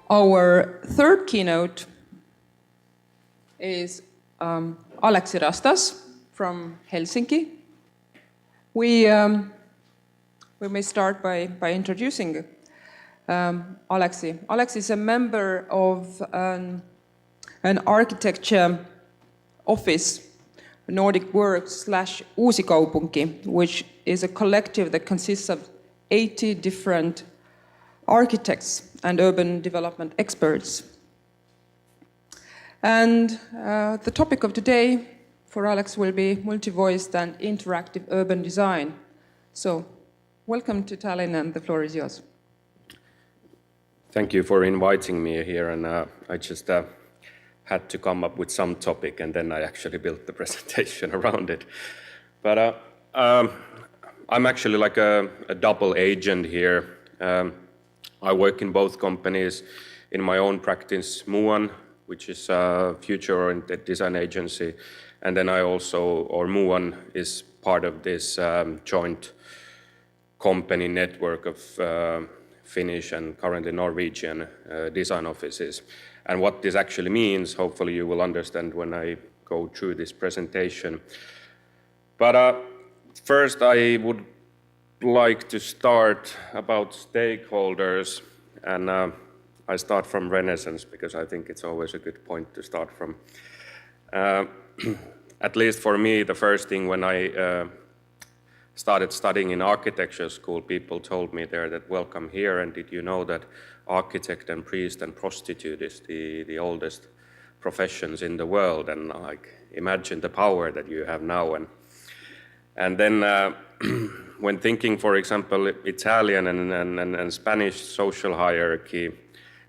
Our third keynote is Aleksi Rastas from Helsinki. We may start by introducing Aleksi. Aleksi is a member of an architecture office, Nordic Works / Uusi Kaupunki, which is a collective that consists of 80 different architects and urban development experts. And the topic of today for Alex will be multi-voiced and interactive urban design. So, welcome to Tallinn, and the floor is yours. Thank you for inviting me here, and I just had to come up with some topic, and then I actually built the presentation around it. But I'm actually like a double agent here. I work in both companies. In my own practice, Muuan, which is a future-oriented design agency, and then Muuan is part of this joint company network of Finnish and currently Norwegian design offices. And what this actually means, hopefully you will understand when I go through this presentation. But first I would like to start about stakeholders, and I start from Renaissance because I think it's always a good point to start from. At least for me, the first thing when I started studying in architecture school, people told me there that welcome here, and did you know that architect and priest and prostitute is the oldest professions in the world, and like imagine the power that you have now. And then when thinking, for example, Italian and Spanish social hierarchy,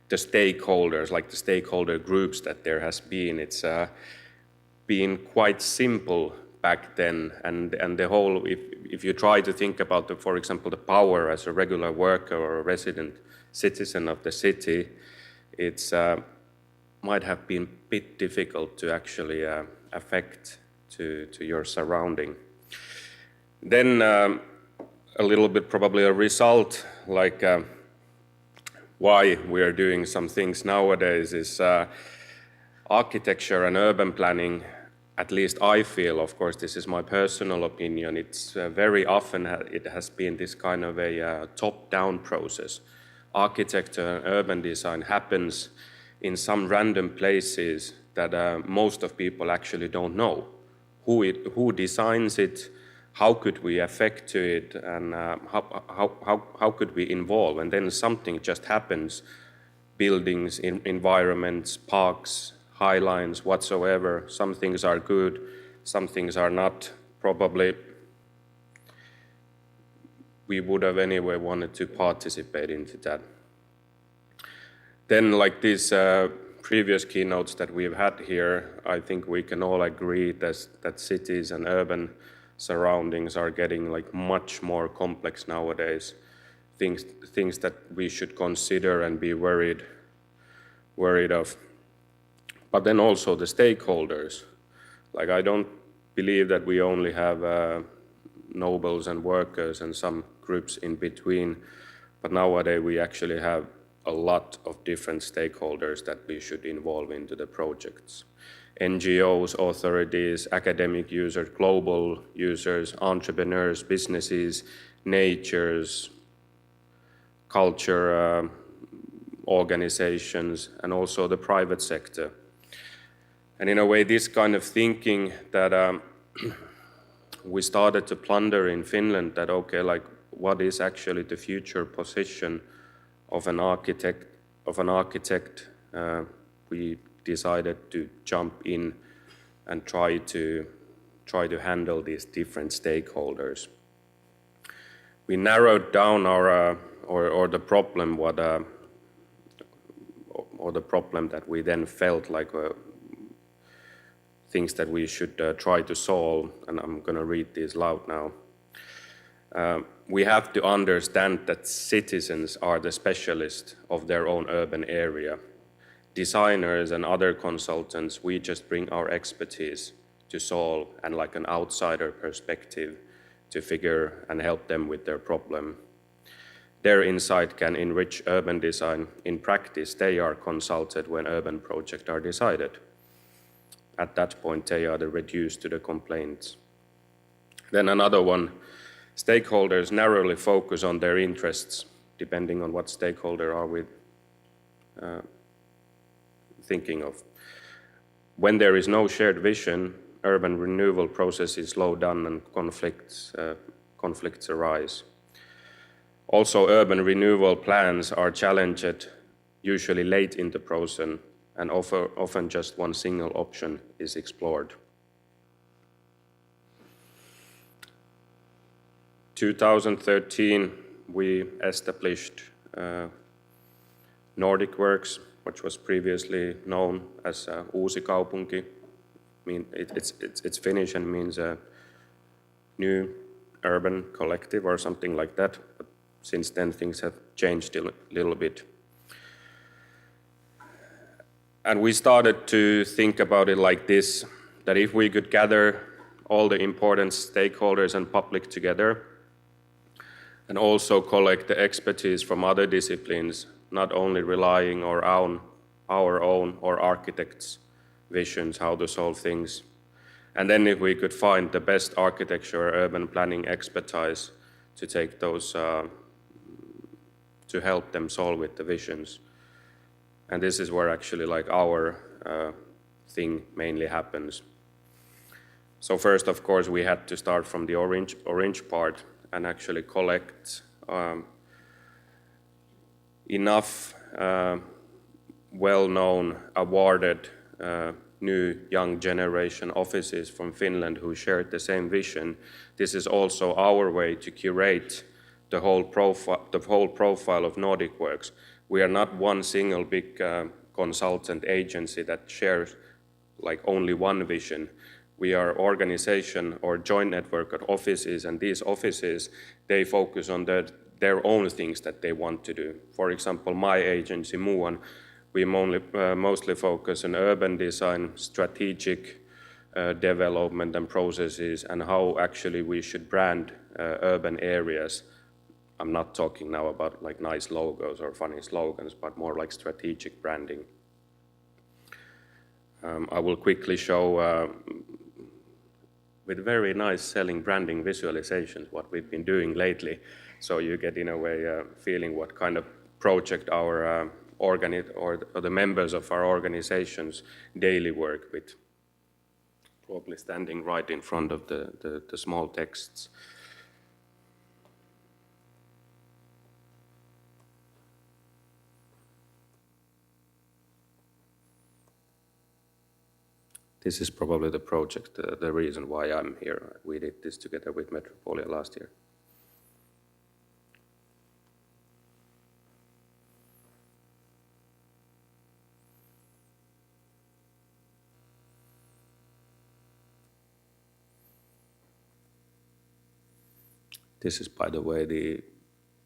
the stakeholders, like the stakeholder groups that there has been, it's been quite simple back then, and the whole, if you try to think about, for example, the power as a regular worker or a resident citizen of the city, it's might have been a bit difficult to actually affect to your surrounding. Then a little bit probably a result, like why we are doing some things nowadays is architecture and urban planning. At least I feel, of course, this is my personal opinion, it's very often it has been this kind of a top-down process. Architecture and urban design happens in some random places that most of people actually don't know. Who designs it, how could we affect to it, and how could we involve? And then something just happens, buildings, environments, parks, highlines, whatsoever. Some things are good, some things are not. Probably we would have anyway wanted to participate into that. Then, like these previous keynotes that we've had here, I think we can all agree that cities and urban surroundings are getting like much more complex nowadays. Things that we should consider and be worried of. But then also the stakeholders. Like I don't believe that we only have nobles and workers and some groups in between, but nowadays we actually have a lot of different stakeholders that we should involve into the projects. NGOs, authorities, academic users, global users, entrepreneurs, businesses, natures, culture organizations, and also the private sector. And in a way, this kind of thinking that we started to plunder in Finland, that okay, like what is actually the future position of an architect? We decided to jump in and try to handle these different stakeholders. We narrowed down our the problem the problem that we then felt like things that we should try to solve, and I'm going to read these loud now. We have to understand that citizens are the specialists of their own urban area. Designers and other consultants, we just bring our expertise to solve and like an outsider perspective to figure and help them with their problem. their insight can enrich urban design. In practice, they are consulted when urban projects are decided. At that point, they are reduced to the complaints. Then another one, stakeholders narrowly focus on their interests, depending on what stakeholder are we thinking of. When there is no shared vision, urban renewal processes slow down and conflicts arise. Also, urban renewal plans are challenged, usually late in the process, and often just one single option is explored. 2013, we established Nordic Works, which was previously known as Uusi Kaupunki. I mean, it's Finnish and means a new urban collective or something like that. But since then, things have changed a little bit. And we started to think about it like this, that if we could gather all the important stakeholders and public together, and also collect the expertise from other disciplines, not only relying on our own or architects' visions, how to solve things. And then if we could find the best architecture or urban planning expertise to take those, to help them solve with the visions. And this is where actually like our thing mainly happens. So first, of course, we had to start from the orange part and actually collect enough well-known, awarded new young generation offices from Finland who shared the same vision. This is also our way to curate the whole profile of Nordic Works. We are not one single big consultant agency that shares like only one vision. We are organization or joint network of offices, and these offices, they focus on their own things that they want to do. For example, my agency, Muuan, we mostly focus on urban design, strategic development and processes, and how actually we should brand urban areas. I'm not talking now about like nice logos or funny slogans, but more like strategic branding. I will quickly show with very nice selling branding visualizations what we've been doing lately, so you get in a way feeling what kind of project our or the members of our organizations daily work with. Probably standing right in front of the small texts. This is probably the project, the reason why I'm here. We did this together with Metropolia last year. This is, by the way, the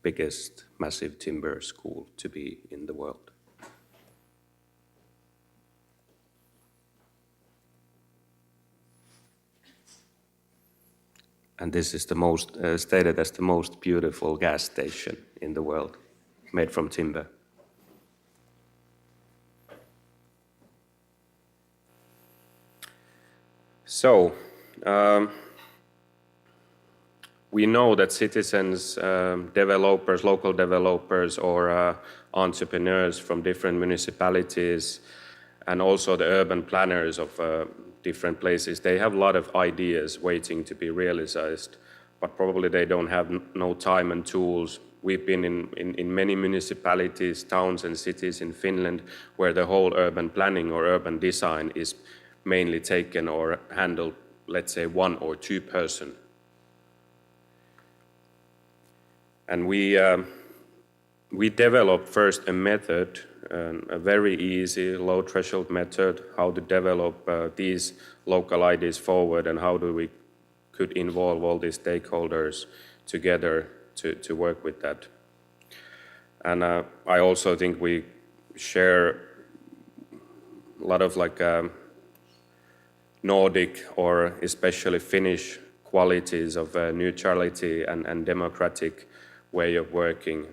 biggest massive timber school to be in the world. And this is the most stated as the most beautiful gas station in the world, made from timber. So, we know that citizens, developers, local developers, or entrepreneurs from different municipalities, and also the urban planners of different places, they have a lot of ideas waiting to be realized, but probably they don't have no time and tools. We've been in many municipalities, towns and cities in Finland where the whole urban planning or urban design is mainly taken or handled, let's say, one or two person. And we developed first a method, a very easy, low-threshold method, how to develop these local ideas forward and how do we could involve all these stakeholders together to work with that. And I also think we share a lot of like Nordic or especially Finnish qualities of neutrality and democratic way of working.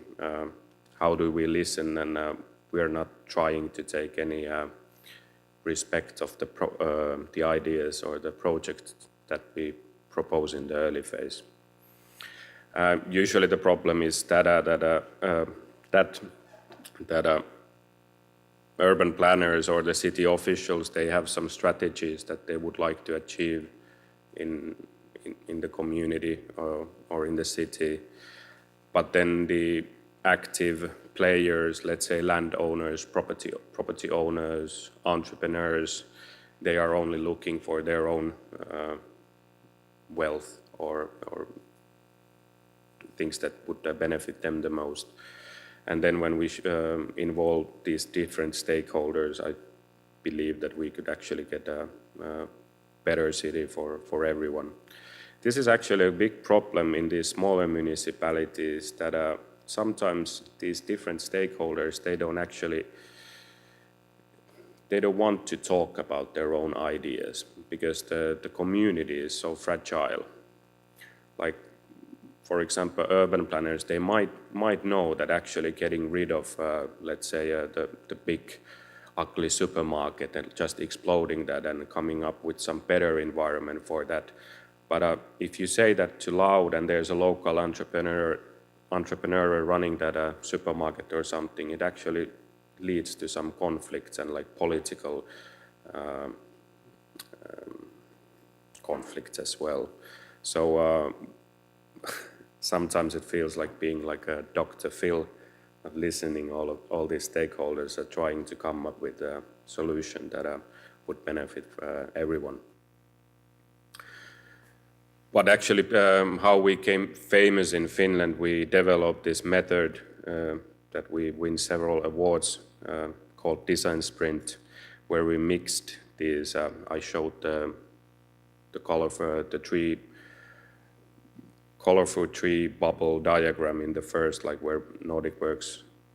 How do we listen? And we are not trying to take any respect of the ideas or the projects that we propose in the early phase. Usually the problem is that urban planners or the city officials, they have some strategies that they would like to achieve in the community or in the city. But then the active players, let's say landowners, property owners, entrepreneurs, they are only looking for their own wealth or things that would benefit them the most. And then when we involve these different stakeholders, I believe that we could actually get a better city for everyone. This is actually a big problem in these smaller municipalities, that sometimes these different stakeholders, they don't want to talk about their own ideas because the community is so fragile. Like, for example, urban planners, they might know that actually getting rid of, let's say, the big ugly supermarket and just exploding that and coming up with some better environment for that. But if you say that too loud and there's a local entrepreneur running that supermarket or something, it actually leads to some conflicts and like political conflicts as well. So sometimes it feels like being like a Dr. Phil, of listening all these stakeholders are trying to come up with a solution that would benefit everyone. But actually, how we came famous in Finland, we developed this method that we win several awards called Design Sprint, where we mixed these. I showed the colorful tree bubble diagram in the first, like where Nordic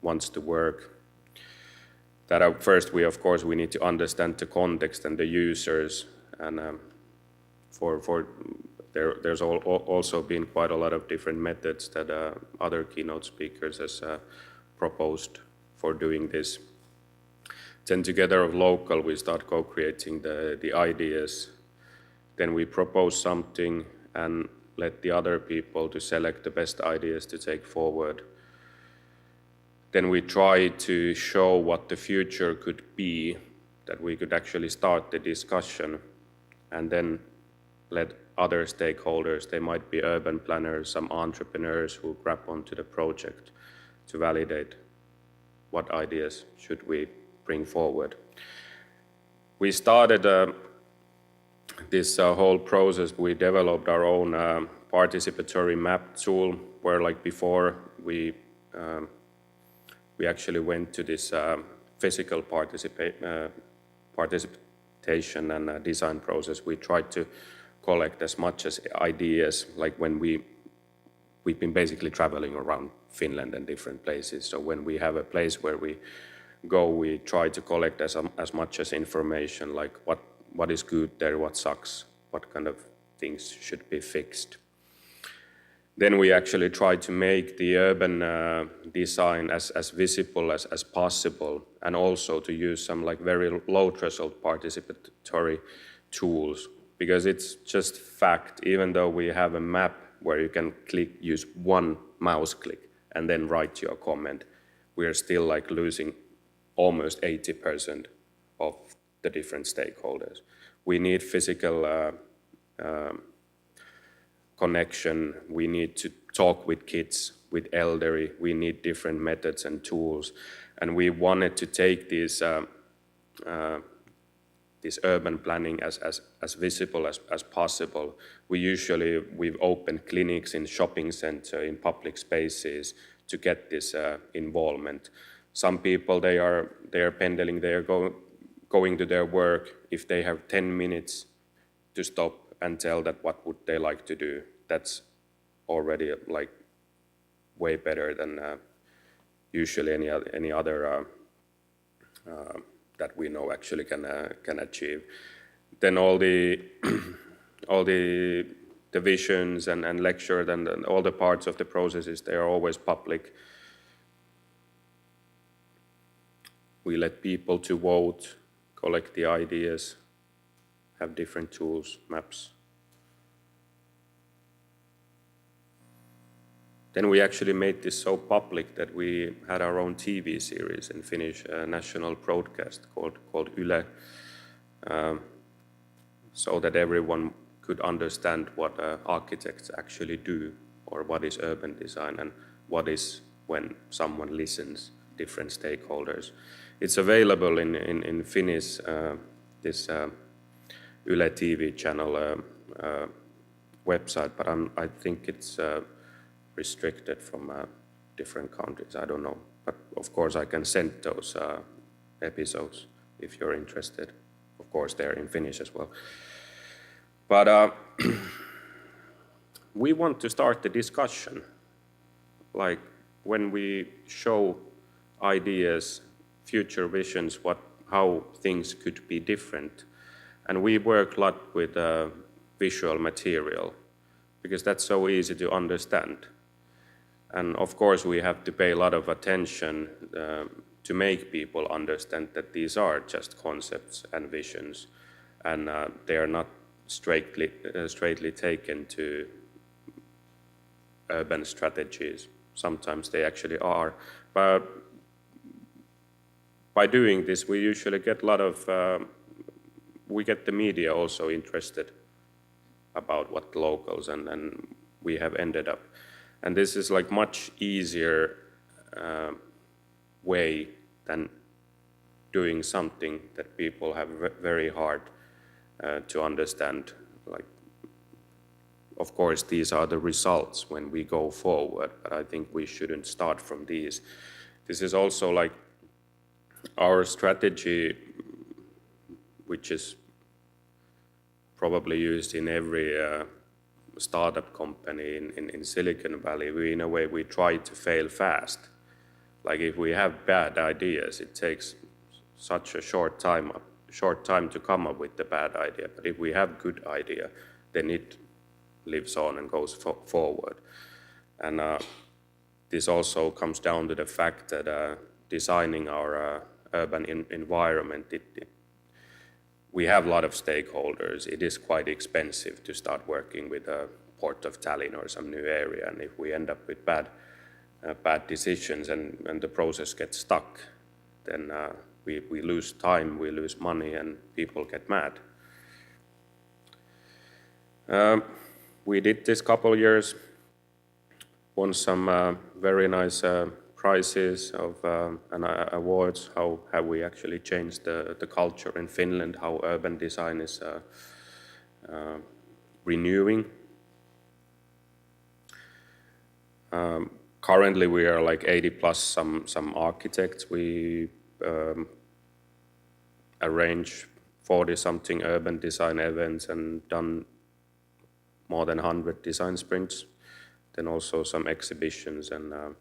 wants to work. That first, of course, we need to understand the context and the users, and there's also been quite a lot of different methods that other keynote speakers has proposed for doing this. Then together with local, we start co-creating the ideas. Then we propose something and let the other people to select the best ideas to take forward. Then we try to show what the future could be, that we could actually start the discussion, and then let other stakeholders, they might be urban planners, some entrepreneurs who grab onto the project to validate what ideas should we bring forward. We started this whole process, we developed our own participatory map tool, where like before we actually went to this physical participation and design process. We tried to collect as much as ideas, like when we've been basically traveling around Finland and different places. So when we have a place where we go, we try to collect as much as information, like what is good there, what sucks, what kind of things should be fixed. Then we actually try to make the urban design as visible as possible, and also to use some like very low threshold participatory tools, because it's just fact, even though we have a map where you can use one mouse click and then write your comment, we are still like losing almost 80% of the different stakeholders. We need physical connection, we need to talk with kids, with elderly, we need different methods and tools. And we wanted to take this urban planning as visible as possible. We've opened clinics in shopping center, in public spaces to get this involvement. Some people, they are pendling, they are going to their work. If they have 10 minutes to stop and tell that what would they like to do, that's already like way better than usually any other that we know actually can achieve. Then all the the visions and lectured and all the parts of the processes, they are always public. We let people to vote, collect the ideas, have different tools, maps. Then we actually made this so public that we had our own TV series in Finnish, national broadcast called Yle, so that everyone could understand what architects actually do, or what is urban design, and what is when someone listens, different stakeholders. It's available in Finnish, this Yle TV channel website, but I think it's restricted from different countries. I don't know, but of course I can send those episodes if you're interested. Of course, they're in Finnish as well. But we want to start the discussion, like when we show ideas, future visions, how things could be different. And we work a lot with visual material, because that's so easy to understand. And of course, we have to pay a lot of attention to make people understand that these are just concepts and visions, and they are not straightly taken to urban strategies. Sometimes they actually are. But by doing this, we usually get a lot of, we get the media also interested about what the locals and we have ended up. And this is like much easier way than doing something that people have very hard to understand. Like, of course, these are the results when we go forward, but I think we shouldn't start from these. This is also like our strategy, which is probably used in every startup company in Silicon Valley. In a way, we try to fail fast. Like if we have bad ideas, it takes such a short time to come up with the bad idea. But if we have good idea, then it lives on and goes forward. And this also comes down to the fact that designing our urban environment, we have a lot of stakeholders. It is quite expensive to start working with a port of Tallinn or some new area. And if we end up with bad decisions and the process gets stuck, then we lose time, we lose money, and people get mad. We did this couple years, won some very nice prizes and awards. How have we actually changed the culture in Finland, how urban design is renewing. Currently we are like 80 plus some architects. We arrange 40-something urban design events and done more than 100 design sprints. Then also some exhibitions, and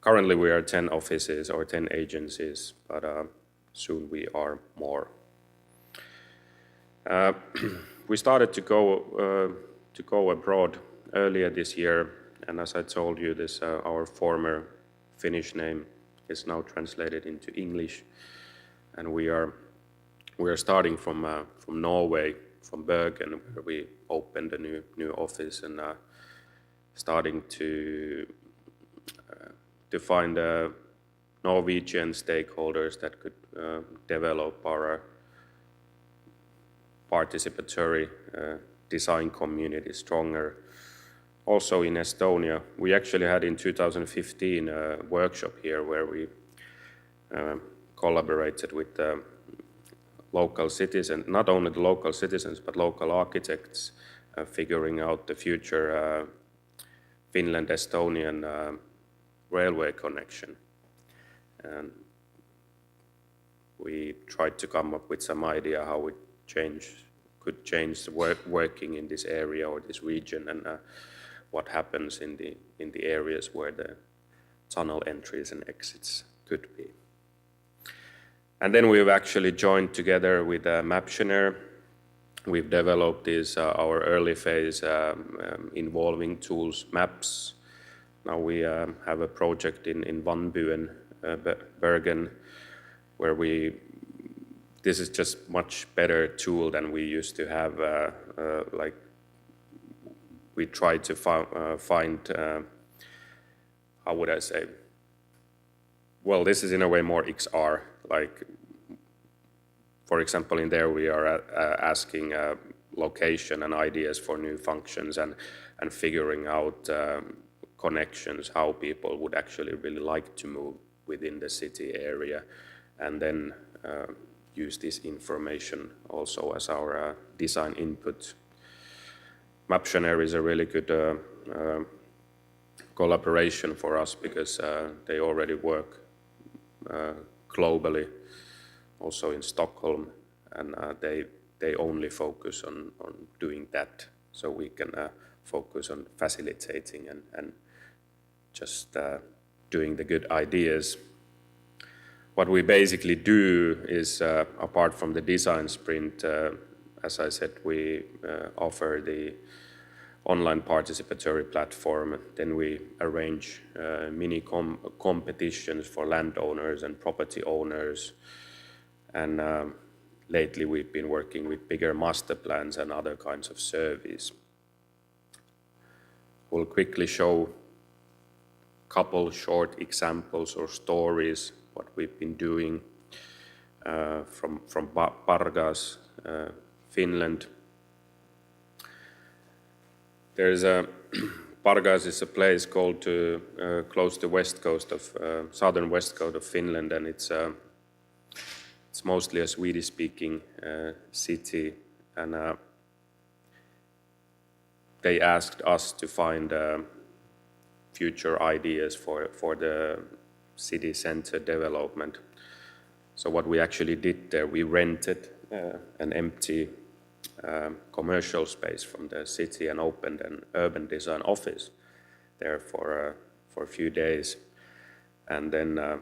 currently we are 10 offices or 10 agencies, but soon we are more. We started to go abroad earlier this year, and as I told you, this our former Finnish name is now translated into English, and we are starting from Norway, from Bergen, where we opened a new office, and starting to find Norwegian stakeholders that could develop our participatory design community stronger. Also in Estonia, we actually had in 2015 a workshop here where we collaborated with local citizens, not only the local citizens, but local architects, figuring out the future Finland-Estonian railway connection. And we tried to come up with some idea how it could change the working in this area or this region, and what happens in the areas where the tunnel entries and exits could be. And then we've actually joined together with Maptionaire, we've developed is our early phase involving tools, maps. Now we have a project in Van Buren, Bergen, where this is just much better tool than we used to have. Like we try to find, how would I say? Well, this is in a way more XR. Like, for example, in there we are asking location and ideas for new functions and figuring out connections, how people would actually really like to move within the city area, and then use this information also as our design input. Maptionary is a really good collaboration for us because they already work globally, also in Stockholm, and they only focus on doing that, so we can focus on facilitating and just doing the good ideas. What we basically do is, apart from the design sprint, as I said, we offer the online participatory platform. Then we arrange mini competitions for landowners and property owners. And lately we've been working with bigger master plans and other kinds of surveys. We'll quickly show a couple short examples or stories what we've been doing from Pargas, Finland. There's Pargas is a place called close to west coast of southern west coast of Finland, and it's mostly a Swedish-speaking city, and they asked us to find future ideas for the city center development. So what we actually did there, we rented an empty commercial space from the city and opened an urban design office there for a few days, and then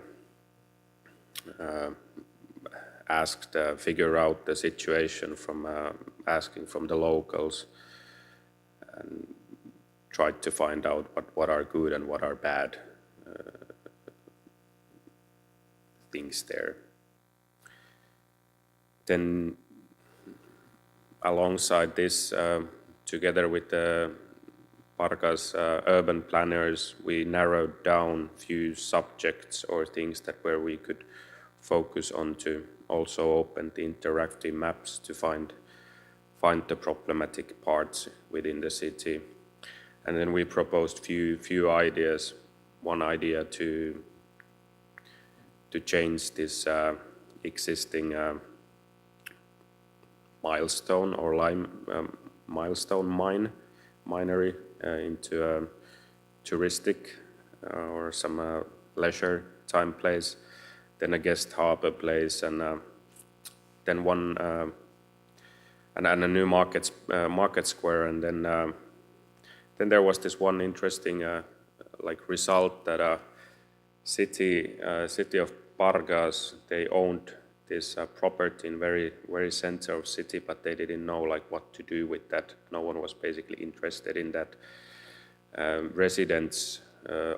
asked figure out the situation from asking from the locals, and tried to find out what are good and what are bad things there. Then alongside this, together with the Pargas urban planners, we narrowed down few subjects or things that where we could focus on, to also open the interactive maps to find the problematic parts within the city. And then we proposed few ideas. One idea to change this existing milestone or milestone minery into a touristic or some leisure time place, then a guest harbor place, and then one and a new market square, and then there was this one interesting like result that city of Pargas, they owned this property in very center of city, but they didn't know like what to do with that. No one was basically interested in that. Residents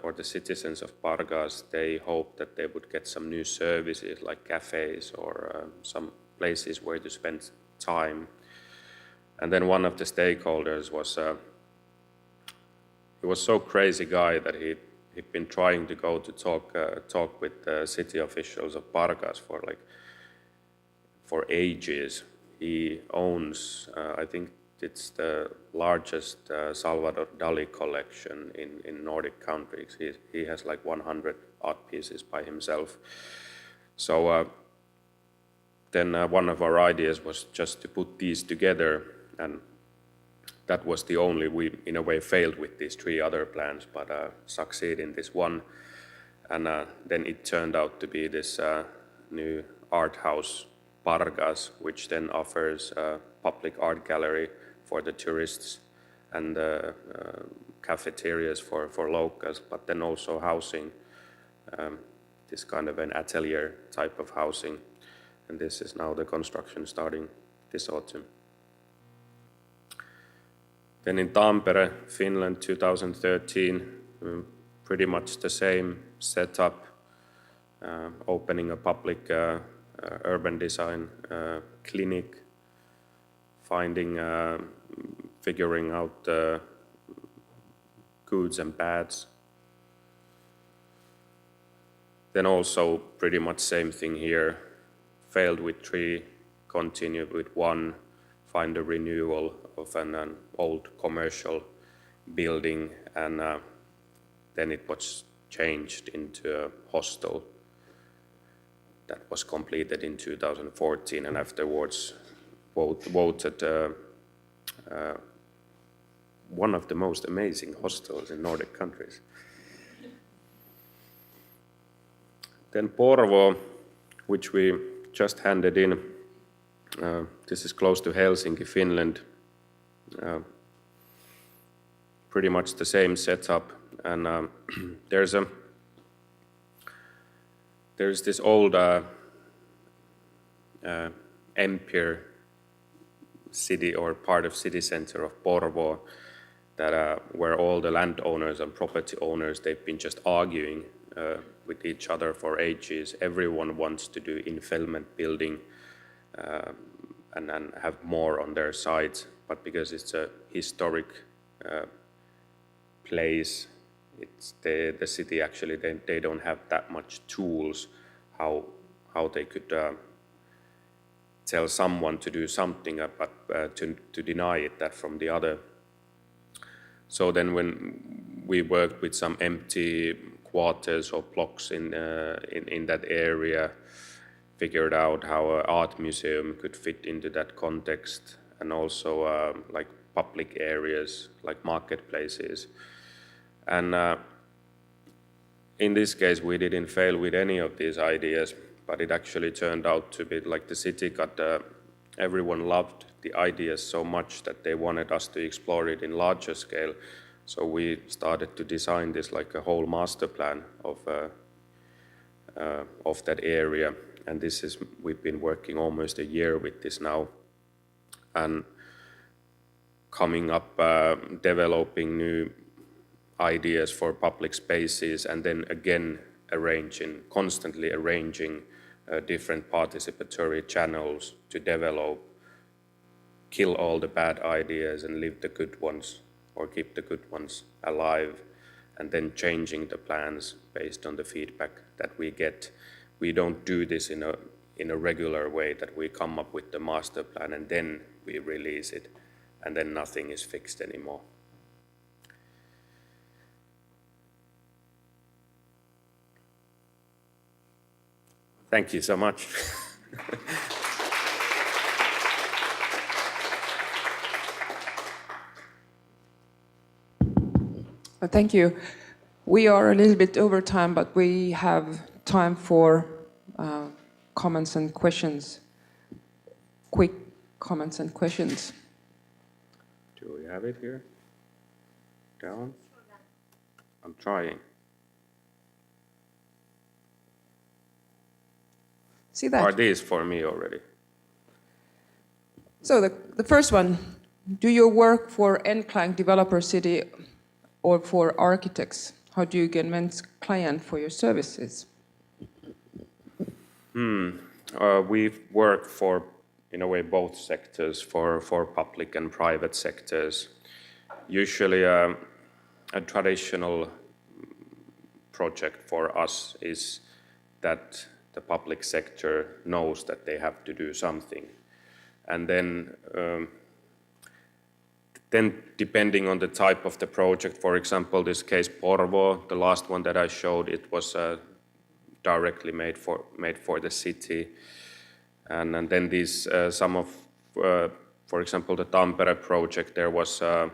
or the citizens of Pargas, they hoped that they would get some new services like cafes or some places where to spend time. And then one of the stakeholders was he was so crazy guy that he'd been trying to go to talk with the city officials of Pargas for ages. He owns, I think it's the largest Salvador Dali collection in Nordic countries. He has like 100 art pieces by himself. So then one of our ideas was just to put these together, and that was the only, we in a way failed with these three other plans, but succeed in this one. And then it turned out to be this new art house, Pargas, which then offers a public art gallery for the tourists and cafeterias for locals, but then also housing, this kind of an atelier type of housing. And this is now the construction starting this autumn. Then in Tampere, Finland, 2013, pretty much the same setup, opening a public urban design clinic, figuring out goods and bads. Then also pretty much same thing here, failed with 3, continued with 1, find a renewal of an old commercial building, and then it was changed into a hostel that was completed in 2014 and afterwards voted one of the most amazing hostels in Nordic countries. Then Porvoo, which we just handed in. This is close to Helsinki, Finland. Pretty much the same setup, and there's this old empire city or part of city center of Porvoo that where all the landowners and property owners, they've been just arguing with each other for ages. Everyone wants to do infillment building and then have more on their sides, but because it's a historic place, it's the city actually, they don't have that much tools how they could tell someone to do something, but to deny it that from the other. So then when we worked with some empty quarters or blocks in that area, figured out how an art museum could fit into that context, and also like public areas, like marketplaces. And in this case, we didn't fail with any of these ideas, but it actually turned out to be like the city got, everyone loved the ideas so much that they wanted us to explore it in larger scale. So we started to design this like a whole master plan of that area. And this is, we've been working almost a year with this now, and coming up, developing new ideas for public spaces, and then again constantly arranging different participatory channels to develop, kill all the bad ideas and leave the good ones, or keep the good ones alive, and then changing the plans based on the feedback that we get. We don't do this in a regular way, that we come up with the master plan and then we release it, and then nothing is fixed anymore. Thank you so much. Thank you. We are a little bit over time, but we have time for comments and questions. Quick comments and questions. Do we have it here? Down? I'm trying. See that? Are these for me already? So the first one, do you work for end client developer city or for architects? How do you convince client for your services? We've worked for, in a way, both sectors, for public and private sectors. Usually a traditional project for us is that the public sector knows that they have to do something. And then depending on the type of the project, for example, this case Porvoo, the last one that I showed, it was directly made for the city. And then these, some of, for example, the Tampere project, there was, I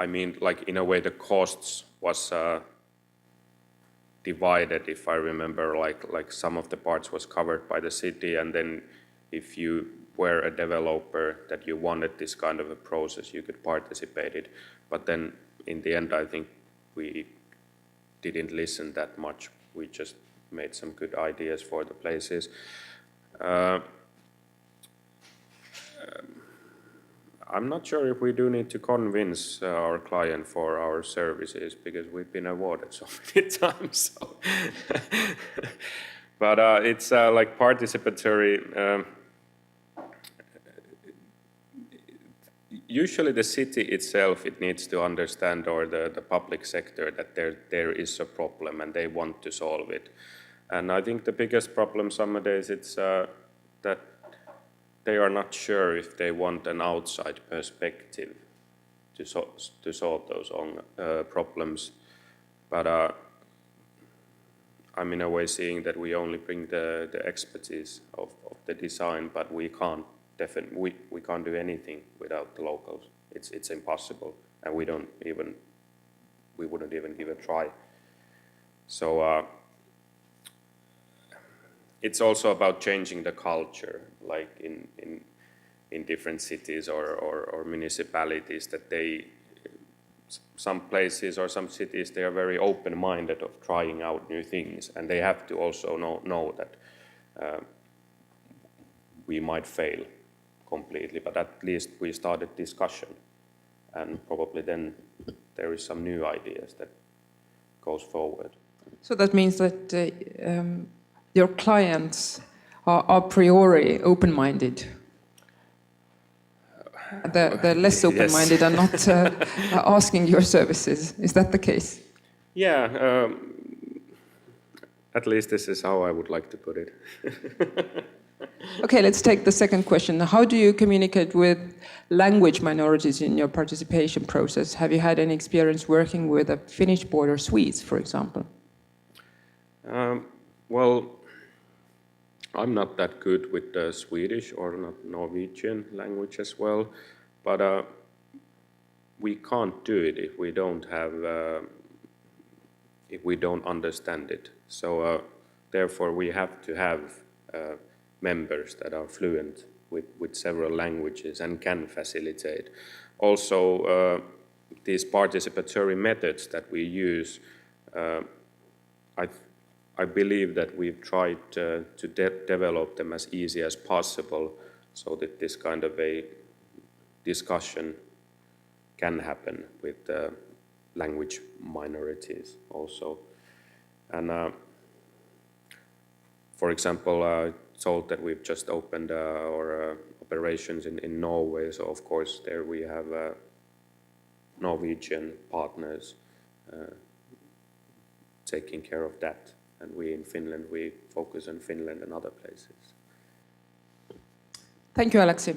mean, like in a way the costs was divided, if I remember, like some of the parts was covered by the city, and then if you were a developer that you wanted this kind of a process, you could participate it. But then in the end, I think we didn't listen that much. We just made some good ideas for the places. I'm not sure if we do need to convince our client for our services because we've been awarded so many times. So but it's like participatory. Usually the city itself, it needs to understand, or the public sector, that there is a problem and they want to solve it. And I think the biggest problem some days it's that they are not sure if they want an outside perspective to solve those problems. But I'm in a way seeing that we only bring the expertise of the design, but we can't we can't do anything without the locals. It's impossible, and we wouldn't even give a try. So it's also about changing the culture, like in different cities or municipalities, that some places or some cities, they are very open-minded of trying out new things, and they have to also know that we might fail completely, but at least we started discussion, and probably then there is some new ideas that goes forward. So that means that your clients are a priori open-minded. The less open-minded are not asking your services. Is that the case? Yeah, at least this is how I would like to put it. Okay, let's take the second question. How do you communicate with language minorities in your participation process? Have you had any experience working with the Finnish border Swedes, for example? Well, I'm not that good with the Swedish or not Norwegian language as well, but we can't do it if we don't have, if we don't understand it. So therefore we have to have members that are fluent with several languages and can facilitate. Also, these participatory methods that we use, I believe that we've tried to develop them as easy as possible so that this kind of a discussion can happen with language minorities also. And for example, I told that we've just opened our operations in Norway, so of course there we have Norwegian partners taking care of that. And we in Finland, we focus on Finland and other places. Thank you, Aleksi.